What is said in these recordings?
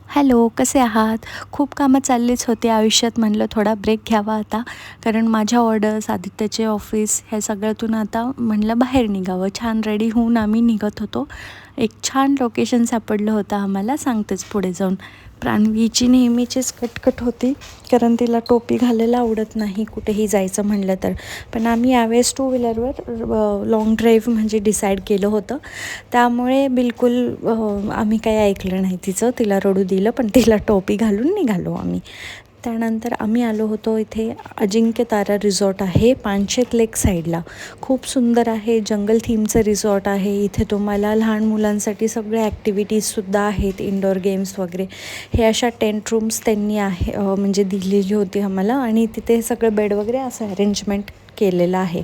Hello, कसे आहात? खूप कामं चाललीच होती आयुष्यात. म्हणलं थोडा ब्रेक घ्यावा आता, कारण माझ्या ऑर्डर्स, आदित्यचे ऑफिस ह्या सगळ्यातून आता म्हणलं बाहेर निघावं. छान रेडी होऊन आम्ही निघत होतो. एक छान लोकेशन सापडलं होतं आम्हाला, सांगतेच पुढे जाऊन. प्रान्वीची नेहमीचीच कटकट होती, कारण तिला टोपी घालायला आवडत नाही कुठेही जायचं म्हणलं तर. पण आम्ही यावेळेस टू व्हीलरवर लाँग ड्राईव्ह म्हणजे डिसाईड केलं होतं. त्यामुळे बिलकुल आम्ही काही ऐकलं नाही तिचं. तिला रडू दिलं, पण तिला टोपी घालून निघालो आम्ही. त्यानंतर आम्ही आलो होतो इथे अजिंक्य तारा रिसॉर्ट आहे पानशेत लेक साईडला. खूप सुंदर आहे, जंगल थीमचं रिसॉर्ट आहे. इथे तुम्हाला लहान मुलांसाठी सगळे ॲक्टिव्हिटीजसुद्धा आहेत, इनडोअर गेम्स वगैरे. हे अशा टेंट रूम्स त्यांनी म्हणजे दिलेली होती आम्हाला, आणि तिथे सगळं बेड वगैरे असं अरेंजमेंट केलेलं आहे.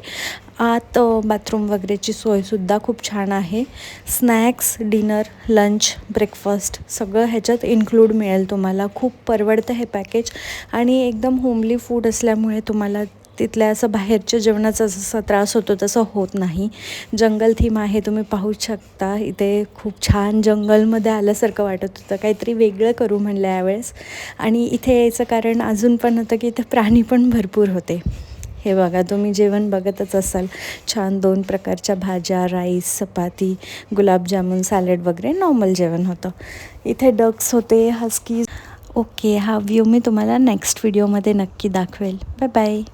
आत बाथरूम वगैरेची सोयसुद्धा खूप छान आहे. स्नॅक्स, डिनर, लंच, ब्रेकफास्ट सगळं ह्याच्यात इन्क्लूड मिळेल तुम्हाला. खूप परवडतं हे पॅकेज, आणि एकदम होमली फूड असल्यामुळे तुम्हाला तिथल्या असं बाहेरच्या जेवणाचा जसा त्रास होतो तसं होत नाही. जंगल थीम आहे, तुम्ही पाहू शकता. इथे खूप छान जंगलमध्ये आल्यासारखं वाटत होतं. काहीतरी वेगळं करू म्हणलं यावेळेस. आणि इथे यायचं कारण अजून पण होतं की इथे प्राणी पण भरपूर होते. हे बघा, तुम्ही जेवण बघतच असाल. छान 2 प्रकारच्या भाज्या, राईस, चपाती, गुलाबजामुन, सॅलड वगैरे नॉर्मल जेवण होतं. इथे डक्स होते, हस्कीज. ओके, हा व्ह्यू मी तुम्हाला नेक्स्ट व्हिडिओमध्ये नक्की दाखवेल. Bye bye.